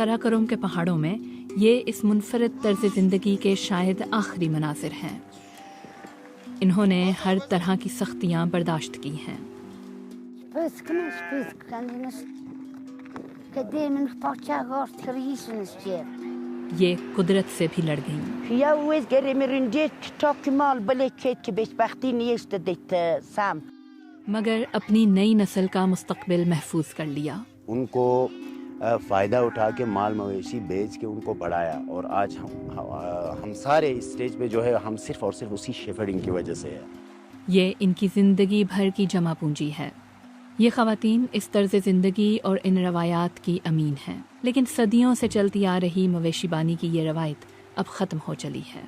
कराकोरम के पहाड़ों में ये इस मुनफरिद तर्ज ज़िंदगी के शायद आखिरी मनाजिर हैं। इन्होंने हर तरह की सख्तियाँ बर्दाश्त की हैं। ये कुदरत से भी लड़ गईं। मगर अपनी नई नस्ल का मुस्तकबिल महफूज कर लिया। उनको फ़ायदा उठा के माल मवेशी बेच के उनको बढ़ाया, और आज हम सारे इस स्टेज पे जो है, हम सिर्फ और सिर्फ उसी शेफर्डिंग की वजह से है। ये इनकी ज़िंदगी भर की जमा पूंजी है। ये ख़वातीन इस तर्ज़ ज़िंदगी और इन रवायात की अमीन हैं, लेकिन सदियों से चलती आ रही मवेशीबानी की ये रवायत अब ख़त्म हो चली है।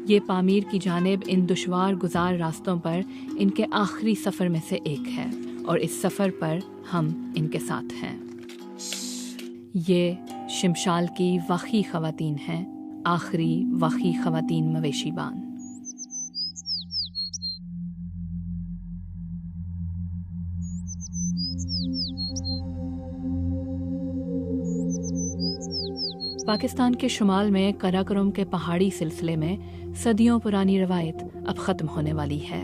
ये पामीर की जानिब इन दुश्वार गुजार रास्तों पर इनके आखिरी सफ़र में से एक है, और इस सफ़र पर हम इनके साथ हैं। ये शिमशाल की वाक़ई ख़वातीन हैं, आखिरी वाक़ई ख़वातीन मवेशीबान। पाकिस्तान के शुमाल में कराकोरम के पहाड़ी सिलसिले में सदियों पुरानी रवायत अब ख़त्म होने वाली है।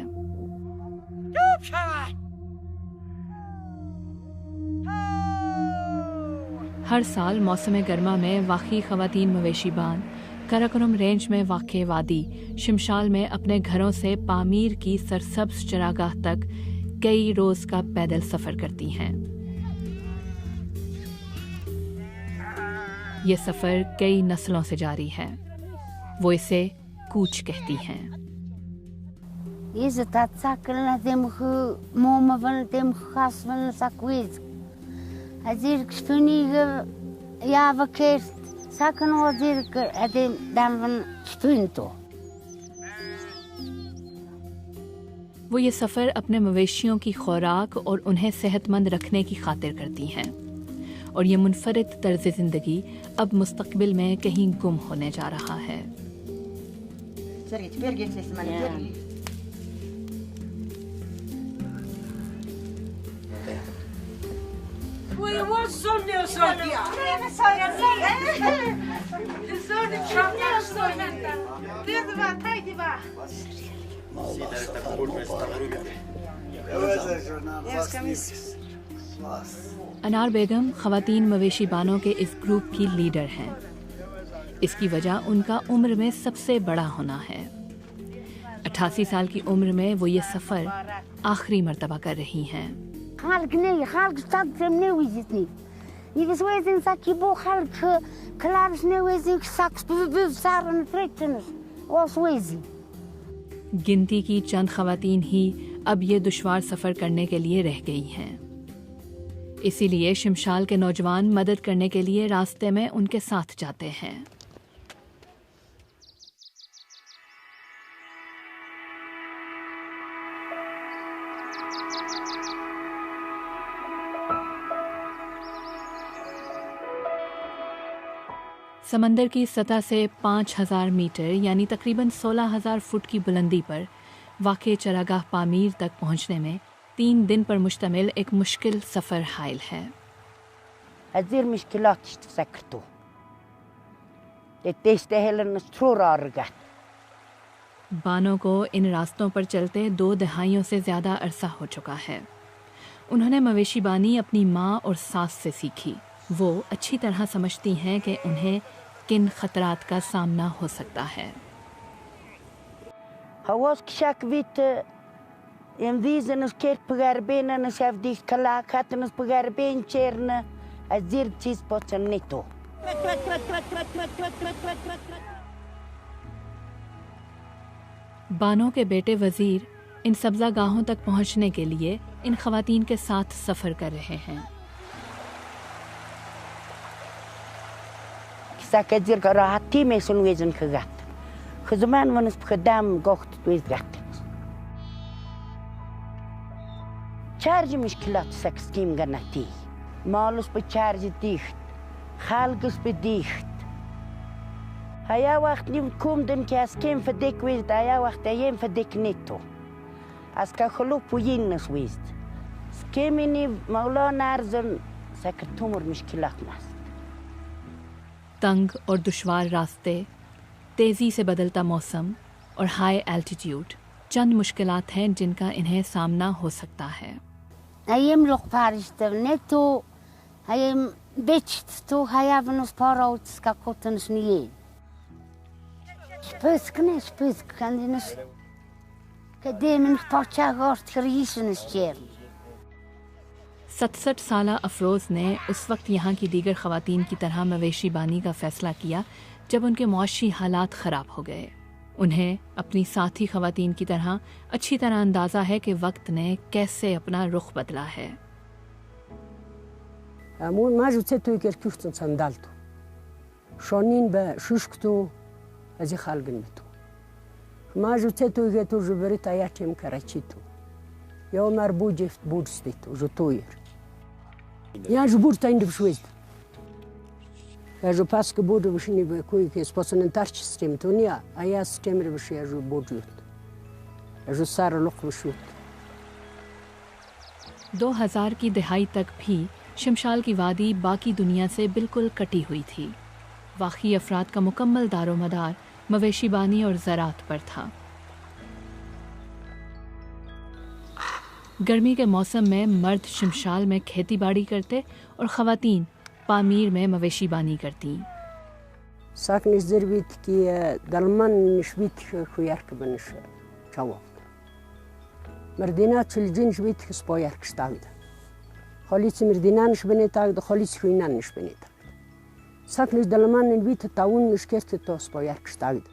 हर साल मौसम गर्मा में वाक़ई ख़वातीन मवेशीबान कराकोरम रेंज में वाक़े वादी शिमशाल में अपने घरों से पामीर की सरसब्ज़ चरागाह तक कई रोज़ का पैदल सफ़र करती हैं। ये सफ़र कई नस्लों से जारी है। वो इसे कूच कहती हैं। वो ये सफ़र अपने मवेशियों की खुराक और उन्हें सेहतमंद रखने की खातिर करती हैं, और ये मुनफरिद तर्ज ज़िंदगी अब मुस्तकबिल में कहीं गुम होने जा रहा है। अनार बेगम ख़वातीन मवेशीबानों के इस ग्रुप की लीडर हैं। इसकी वजह उनका उम्र में सबसे बड़ा होना है। 88 साल की उम्र में वो ये सफ़र आखिरी मर्तबा कर रही हैं। गिनती की चंद ख़वातीन ही अब ये दुश्वार सफ़र करने के लिए रह गई हैं। इसीलिए शिमशाल के नौजवान मदद करने के लिए रास्ते में उनके साथ जाते हैं। समंदर की सतह से 5000 मीटर यानी तकरीबन 16,000 फुट की बुलंदी पर वाक़े चरागाह पामीर तक पहुंचने में 3 दिन पर मुश्तमिल एक मुश्किल सफ़र हायल है। बानों को इन रास्तों पर चलते 2 दहाइयों से ज़्यादा अरसा हो चुका है। उन्होंने मवेशीबानी अपनी माँ और सास से सीखी। वो अच्छी तरह समझती हैं कि उन्हें किन खतरात का सामना हो सकता है। बानों के बेटे वजीर इन सब्ज़ागाहों तक पहुंचने के लिए इन ख़वातीन के साथ सफ़र कर रहे हैं। Charge mushkilat sakskim ganati. Malus pe charge dicht. Khalgus pe dicht. Haya wacht nim kumden ki askem verdik wist, haya wacht ayem verdik nito. As ka khulu puyinnes wist. Skemini Maulana arzon sakertumur mushkilat nas. तंग और दुश्वार रास्ते, तेज़ी से बदलता मौसम और high altitude चंद मुश्किलात हैं जिनका इन्हें सामना हो सकता है। Hayem loch parist netto hayem bitcht to hayaven os parauts kakotens nie. Spus kan dinas kademen pacha gort krisen stjer। 67 साला अफरोज़ ने उस वक्त यहाँ की दीगर ख़वातीन की तरह मवेशी बानी का फ़ैसला किया जब उनके मुआशी हालात ख़राब हो गए। उन्हें अपनी साथी ख़वातीन की तरह अच्छी तरह अंदाज़ा है कि वक्त ने कैसे अपना रुख बदला है। Amon maju cetu iker kuchtun sandalto. Shonin be shushktu azi khalgin bitu. Maju cetu iker tu juberit ayatim karachitu. Yo marbu jift burstitu jutuir. Ja jburta inde bshwist. Ja ju paske bodu bshini be kuj ke sposonen system tunia, a ja systemre bshi ja ju bodjut. Ja ju sar loq bshut। 2000 की दहाई तक भी शमशाल की वादी बाकी दुनिया से बिल्कुल कटी हुई थी। वाक़ई अफराद का मुकम्मल दारोमदार मवेशी बानी और ज़राअत पर था। गर्मी के मौसम में मर्द शमशाल में खेती बाड़ी करते और ख़वातीन पामीर में मवेशी बानी करती। Saknis derbit ki dalman nishbit khuyark banish chawak. Merdina chiljin shbit spoyark stagd. Khalis merdinan shbene tagd, khalis khuynan shbene tagd. Saknis dalman nbit taun nishkert to spoyark stagd.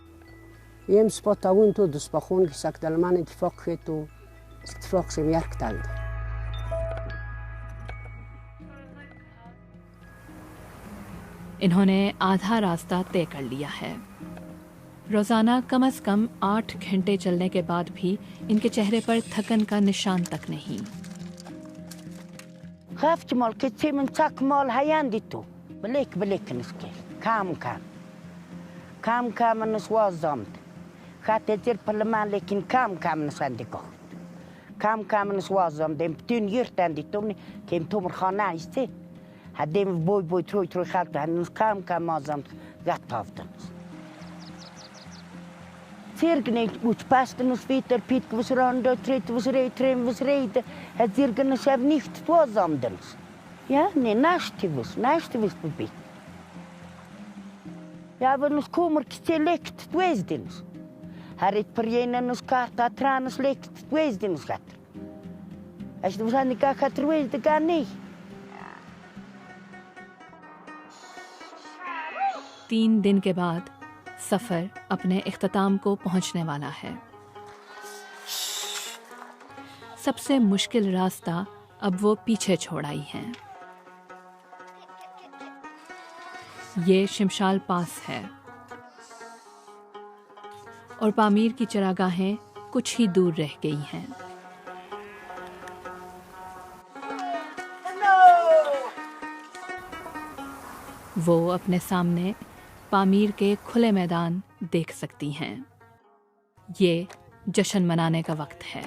Yem spot taun to duspakhun ki sak dalman ittifaq khetu ittifaq shmyark tagd। इन्होंने आधा रास्ता तय कर लिया है। रोज़ाना कम से कम 8 घंटे चलने के बाद भी इनके चेहरे पर थकन का निशान तक नहीं। خافت مال كتي من تاك مال هيان ديتو بليك نسكي كام نسواز زامد خاتير برلمان لكن كام نسانديكو كام نسواز زامد بتون يرتان ديتو كيم تومر خانه استي هديم بوي تروي خالته هنس كام ما زامد غاتافدن Zirgnet moet pasten ons Peter Piet was rond tret was reed het zirgen ons heb niet toezamdens. Ja, nee, naast was bebied. Ja, we ons kommer select tweesdens. Het per jenen ons karta tranes lekt tweesdens gaat. Als je aan die gaat twees de gaan niet. 3 दिन के बाद सफ़र अपने इख्तिताम को पहुंचने वाला है। सबसे मुश्किल रास्ता अब वो पीछे छोड़ आई हैं। ये शमशाल पास है और पामीर की चरागाहें कुछ ही दूर रह गई हैं। वो अपने सामने पामीर के खुले मैदान देख सकती हैं। ये जश्न मनाने का वक्त है।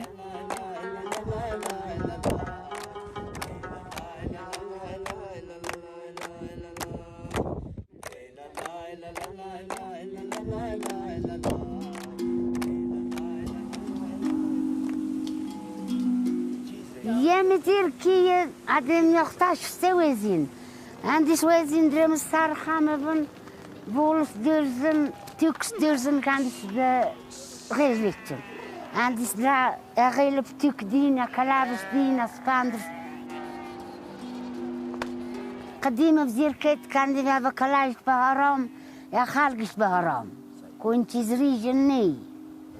يا مدير كي عدم يختاش سوازين عندي سوازين درهم صار خامبن بولف درزن تيكس درزن كان غيرليتم عندي سلا غيلب تيك دينا كلابس دينا سباندر قديمة بزير كيت كان دي بابا كلاش بهرام يا خالقش بهرام كنت زريجني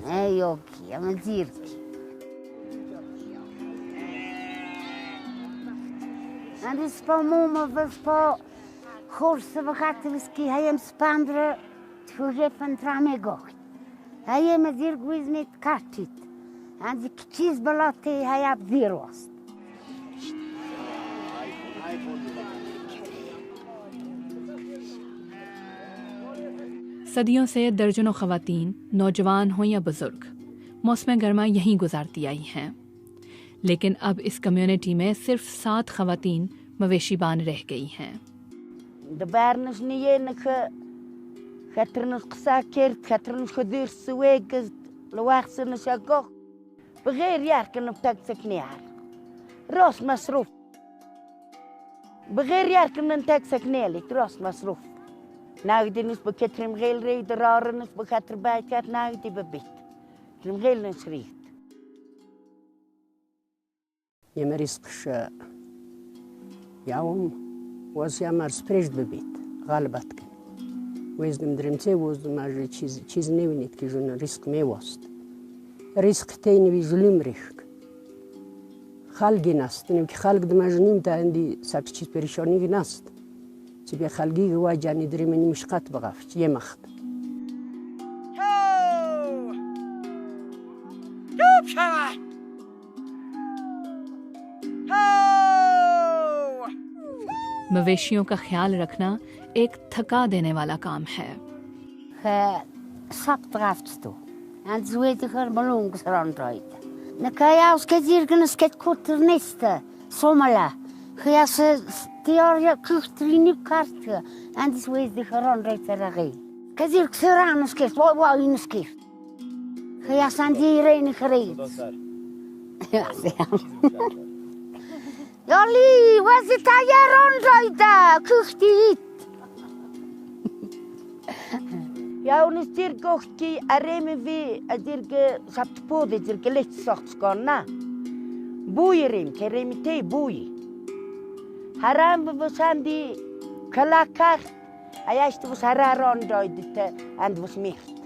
ايوكي يا مديركي عندي سبا موما بسبا خورس بخات بسكي هيم سباندر تفوجي فنترامي قوخي هيا مدير قويزني تكاتيت عندي كتشيز بلاطي هيا بذير وسط सदियों से दर्जनों ख़वातीन नौजवान हों या बुज़ुर्ग मौसम गर्मा यहीं गुजारती आई हैं। लेकिन अब इस कम्युनिटी में सिर्फ 7 ख़वातीन मवेशी बान रह गई हैं। De baarnes niet enige Catherine gesakerd, Catherine gedurste weken, loachsen is agoch. Begeer jarken op taxekneer. Ros masroef. Begeer jarken een taxekneer, ros masroef. Nagdin is bekend trim geel reed, de raren is bekend erbij, gaat nagdin bebit. Trim geel en schrift. Je maar is يوم was یا مر سپریش ببید غالبت کن ویزدم درمته ویزدم آجی چیز نوینید که جون risk میواست risk تینی وی ظلم ریخک خالگی نست نیم که خالگ دم آجی نیم تا اندی ساک چیز پریشانی نست چی بی خالگی گواه جانی درمی مشقت بغافت یه مخت دوب شود मवेशियों का ख्याल रखना एक थका देने वाला काम है। Sap draft toe. En zo weet ik er balloons rondrijden. Dan kan je als je hier een sket kuternisten, sommela. Ga je ze die kucht er in kaartje en dus weet ik er rondrijden er geen. Kan je hier aan een sket, wat in een sket. Ga je aan die reine gereden. Ja, Jolly, was het aan je rondrijden? Kucht die Ja, und es dir gochki areme vi adirge sapt pode dirge lech sochts gonna. Buirim keremite bui. Haram besandi kalakar. Ayast was hararon doidte and was micht.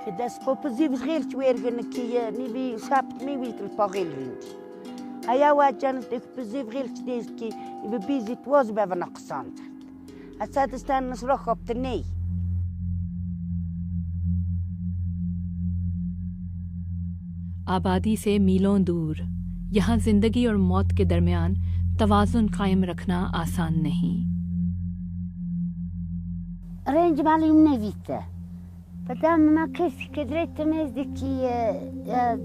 Ke das popozivs gelt wergen ki ni vi sapt mi vitel pagilwind. Aya wajan de poziv gelt deski i bizit was beva naqsant. Asad stan nasroch op de nee. आबादी से मीलों दूर यहाँ जिंदगी और मौत के दरमियान तवाज़ुन कायम रखना आसान नहीं। Range malim ne vite. Padam ma kes ke drejtë mes de ki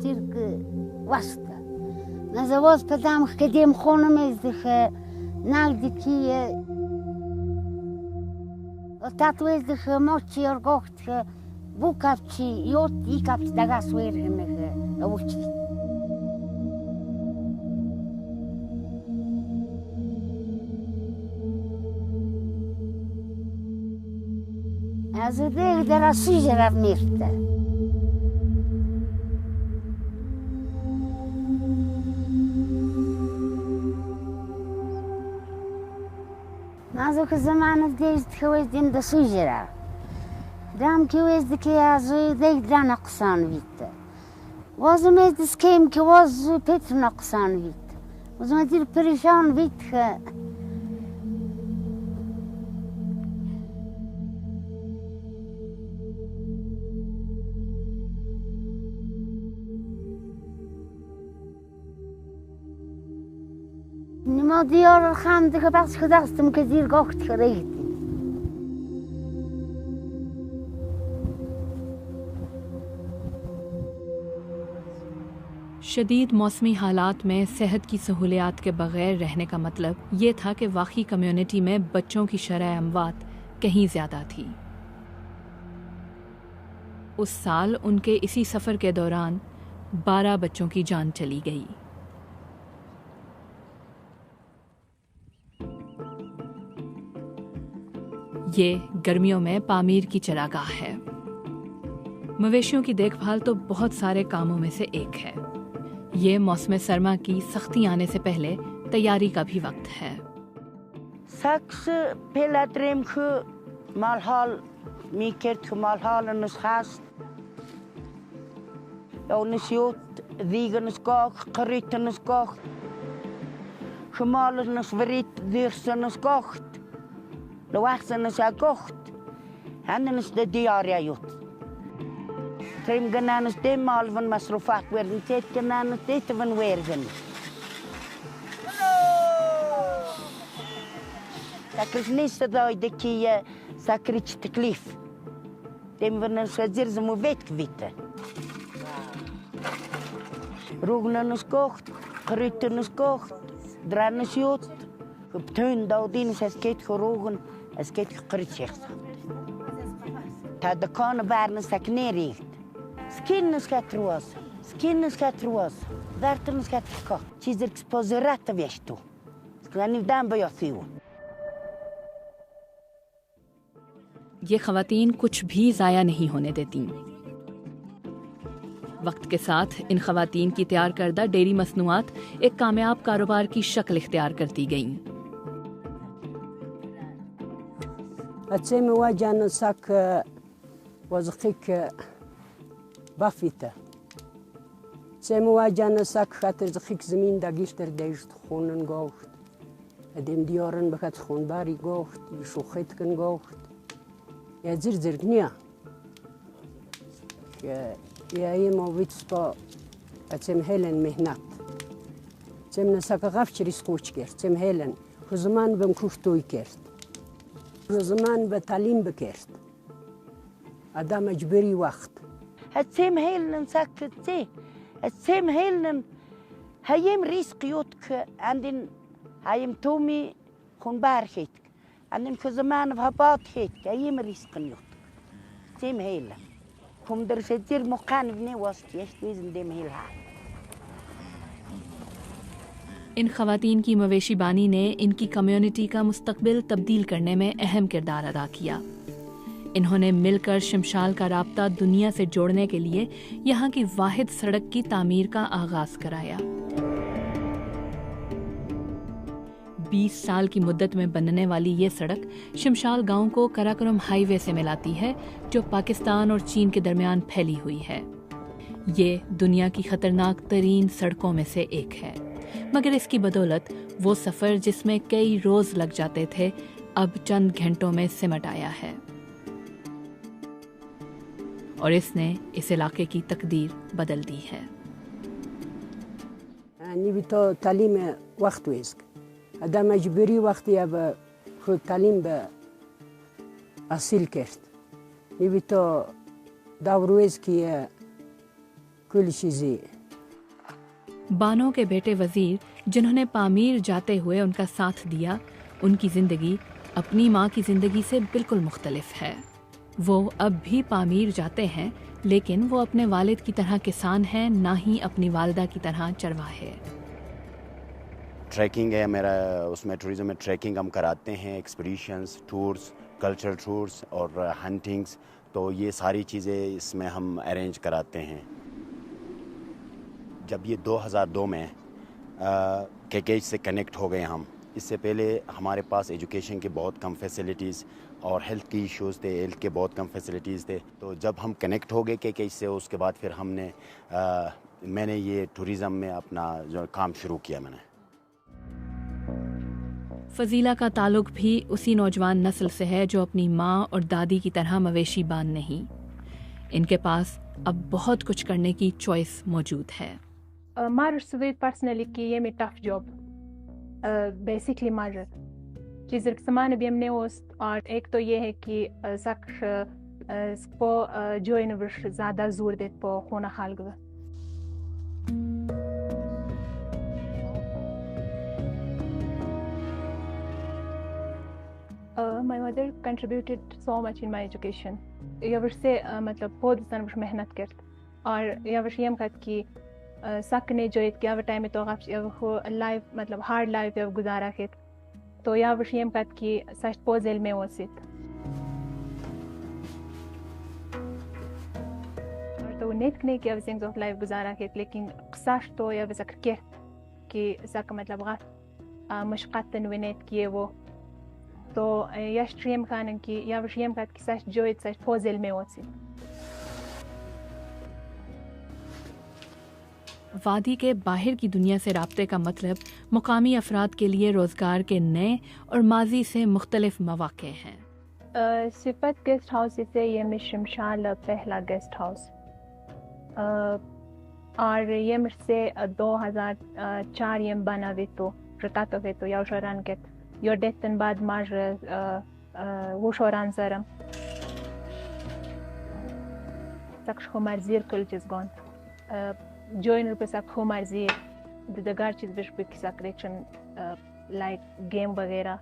dirg wasta. Na zavos padam ke dem khona mes de nag de ki tatwes de mochi orgocht bukapchi jot ikapchi dagas wergen Nauči. A zadeh da rasižera vmirte. Nazo ke zamana dejt khawezdin da sižera. Dam ki wezdi ki azo dej da naqsan vitte. وازم از کم که was پت نقصان وید وازم دیر پریشان وید که نما دیار خام دیگه بخش که دستم که دیر گاخت خرید शदीद मौसमी हालात में सेहत की सहूलियात के बग़ैर रहने का मतलब ये था कि वाकई कम्युनिटी में बच्चों की शरह अमवात कहीं ज़्यादा थी। उस साल उनके इसी सफ़र के दौरान 12 बच्चों की जान चली गई। ये गर्मियों में पामीर की चरागाह है। मवेशियों की देखभाल तो बहुत सारे कामों में से एक है। ये मौसम सरमा की सख्ती आने से पहले तैयारी का भी वक्त है। Saks pelatrim khu malhal mikert khu malhal en schast. Onisjot digen skog, geritten skog. Gemalen verit dirsen skogt. De wachten is agocht. En dan is de diarrhea jot. Trim genanes demal van masrofak werden tet genanes dit van wergen. Sakrisniste dat de kie sakrich te klif. Dem van een schazir ze mo wet kwitte. Rognen skocht, geritten skocht, dranen jot. Op tuin dat din is het gerogen, het gekritcht. Ta de kan barnen sak neericht. Skinnes gaat roos. Skinnes gaat roos. Dartens gaat ka. Chizer exposerat vestu. Skani dam bayathiu. ये ख़वातीन कुछ भी ज़ाया नहीं होने देती। वक्त के साथ इन ख़वातीन की तैयार करदा डेयरी मसनूआत एक कामयाब कारोबार की शक्ल इख्तियार करती गईं। अच्छे में वाजन सक वज़खिक बफिता अच्छे में वाजन सक खातिर ज़खिक ज़मीन दागिश्तर देश्त खूनन गोख्त अदम दियारन बखत खूनबारी गोख्त यशुखित कन गोख्त या زر نیا که یه مویت با اتم هلن مهنت تم نساق غفش ریسکوچ کرد تم هلن خزمان بم کوفتوی کرد خزمان به تعلیم بکرد آدم اجبری وقت اتم هلن ساکتی اتم هلن هایم ریسک یوت که اندین هایم تومی خون برخید عندن خزمان وهبات هيك أيام ريسك نيوت تيم هيلا هم درستير مقان بني وسط يشتويزن ديم هيلها इन ख़वातीन की मवेशी बानी ने इनकी कम्युनिटी का मुस्तकबिल तब्दील करने में अहम किरदार अदा किया। इन्होंने मिलकर शमशाल का राब्ता दुनिया से जोड़ने के लिए यहाँ की वाहिद सड़क की तामीर का आगाज़ कराया। 20 साल की मुद्दत में बनने वाली ये सड़क शमशाल गांव को कराकोरम हाईवे से मिलाती है, जो पाकिस्तान और चीन के दरमियान फैली हुई है। ये दुनिया की खतरनाक तरीन सड़कों में से एक है, मगर इसकी बदौलत वो सफ़र जिसमें कई रोज़ लग जाते थे अब चंद घंटों में सिमट आया है और इसने इस इलाके की तकदीर बदल दी है। آدم اجبری وقتی به خود تعلیم به حاصل کرد نیوی تو داوروز کی کل چیزی बानो के बेटे वजीर, जिन्होंने पामीर जाते हुए उनका साथ दिया, उनकी ज़िंदगी अपनी माँ की ज़िंदगी से बिल्कुल मुख्तलिफ है। वो अब भी पामीर जाते हैं, लेकिन वो अपने वालिद की तरह किसान हैं, ना ही अपनी वालिदा की तरह चरवाहे। ट्रैकिंग है मेरा, उसमें टूरिज़म में ट्रैकिंग हम कराते हैं, एक्सपीडिशंस, टूर्स, कल्चरल टूर्स और हंटिंग्स, तो ये सारी चीज़ें इसमें हम अरेंज कराते हैं। जब ये 2002 में केकेज से कनेक्ट हो गए हम, इससे पहले हमारे पास एजुकेशन के बहुत कम फैसिलिटीज़ और हेल्थ की इश्यूज़ थे, हेल्थ के बहुत कम फैसिलिटीज़ थे। तो जब हम कनेक्ट हो गए केकेज से, उसके बाद फिर मैंने ये टूरिज़म में अपना जो काम शुरू किया मैंने। फजीला का ताल्लुक भी उसी नौजवान नस्ल से है जो अपनी माँ और दादी की तरह मवेशी बान नहीं। इनके पास अब बहुत कुछ करने की चॉइस मौजूद है। मार सुविध पर्सनली कि ये में टफ जॉब बेसिकली मार चीज़ समान भी हमने होस्ट, और एक तो ये है कि सक्ष को जो इन ज़्यादा जोर देते पो होना हाल गया। My mother contributed so much in my education. यवर से मतलब बहुत ज़्यादा मेहनत करत, और यवर से हम कहते कि सकने जो इत क्या टाइम में तो आप यवर लाइफ मतलब हार्ड लाइफ यवर गुजारा कित, तो यवर से हम कहते कि सच पोज़ेल में वसित, और तो नेट ने क्या विंग्स ऑफ लाइफ गुजारा कित, लेकिन सच तो यवर सक के कि सक मतलब गात मुश्किल तनवीनेट किए वो, तो यश्ट्रीम खान की या वश्रीम का कि सच जो इत सच पोज़ेल में होती। वादी के बाहर की दुनिया से राब्ते का मतलब मुकामी अफराद के लिए रोज़गार के नए और माजी से मुख्तलिफ मौक़े हैं। सिफत गेस्ट हाउस से ये में शमशाल पहला गेस्ट हाउस, और ये मुझसे 2004 ये बना वे तो रता वे तो या शरान के your death and bad mar wo shoran zaram tak khomar zir kul chiz gon join pe sak khomar zir the gar chiz bish pe kisa correction like game वगैरह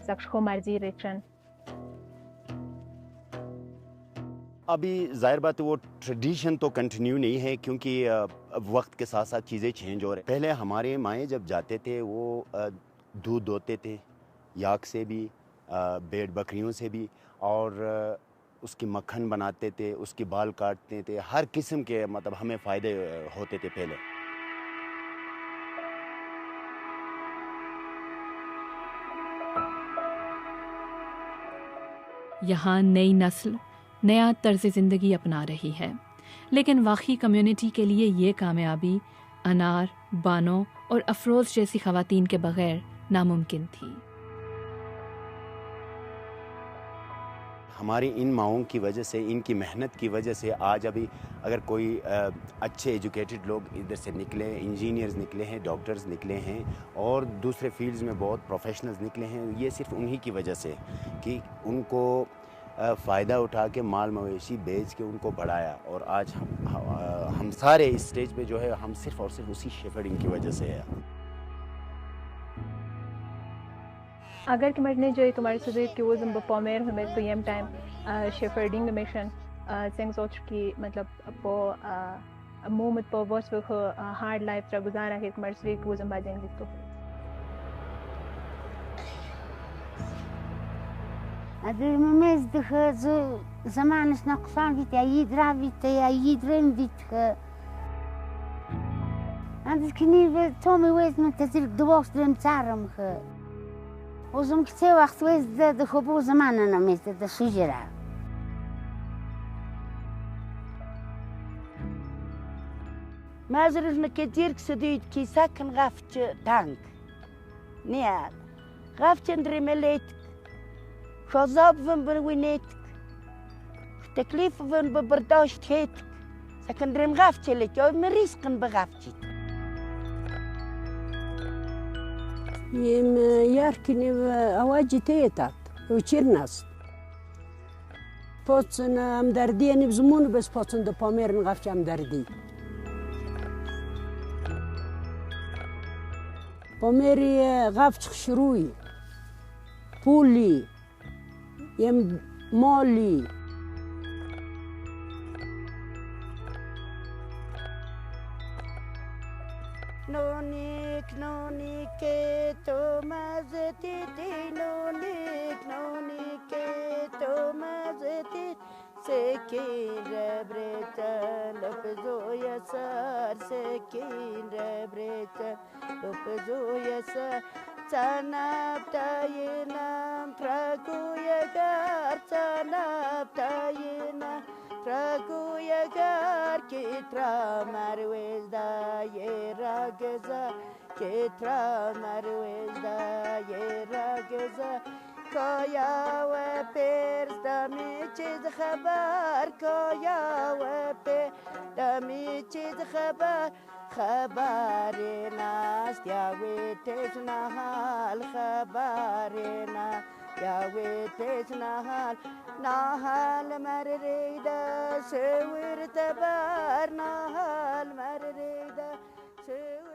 sak khomar zir rection अभी ज़ाहिर बात है वो tradition तो continue नहीं है, क्योंकि अब वक्त के साथ साथ चीज़ें चेंज हो रही हैं। पहले हमारे माएँ जब जाते थे वो दूध दोते थे, याक से भी, भेड़ बकरियों से भी, और उसकी मक्खन बनाते थे, उसके बाल काटते थे, हर किस्म के मतलब हमें फ़ायदे होते थे पहले। यहाँ नई नस्ल नया तर्ज ज़िंदगी अपना रही है, लेकिन वाक़ई कम्युनिटी के लिए ये कामयाबी अनार, बानो और अफरोज़ जैसी ख़वातीन के बग़ैर नामुमकिन थी। हमारी इन माओं की वजह से, इनकी मेहनत की वजह से आज अभी अगर कोई अच्छे एजुकेटेड लोग इधर से निकले, इंजीनियर्स निकले हैं, डॉक्टर्स निकले हैं और दूसरे फील्ड्स में बहुत प्रोफेशनल्स निकले हैं, ये सिर्फ उन्हीं की वजह से कि उनको फ़ायदा उठा के माल मवेशी बेच के उनको बढ़ाया। और आज हम सारे इस स्टेज पे जो है, हम सिर्फ और सिर्फ उसी शेफर्डिंग की वजह से है। अगर कमरने जो तुम्हारे सुबह कि वो जब पॉमेर हमें तो यम टाइम शेफर्डिंग मिशन सेंगसोच की मतलब पो मोमेंट पो वर्स वो हार्ड लाइफ रा गुजारा है तुम्हारे सुबह कि वो जब बाजेंगे तो أدري مميز دخ زمان نقصان فيت يدرا فيت يدرين فيت عندك كني تومي ويز من تزيل دواس درم تعرم خ وزم كتير وقت ويز ده خبو زمان أنا ميز ده شجرة ما زرنا كتير كسديد كي ساكن غافت تانك نيال غافت ندري مليت شوزاب فن بنوينيتك تكليف فن ببرداشت هيتك سكن دريم غافتي لك يو مريسقن بغافتي يم ياركني أواجي تيتات وشيرناس بوتسن أمدردي أنا بزمون بس بوتسن دو بامير نغافش أمدردي باميري غافش خشروي بولي يم مالي نونيك نونيك تو مازتي نونيك نونيك تو مازتي سكين ربرتا لبزو يسار سكين ربرتا لبزو يسار تناب تاينام تراكو يغار تناب تاينام تراكو يغار كترا مرويز دا يراغزا كترا مرويز دا يراغزا كايا وبيرز دامي چيز خبر كايا وبيرز دامي چيز خبر خبر ناست یا ویتش نهال خبر نا یا ویتش نهال مرریدا شور تبار نهال مرریدا شور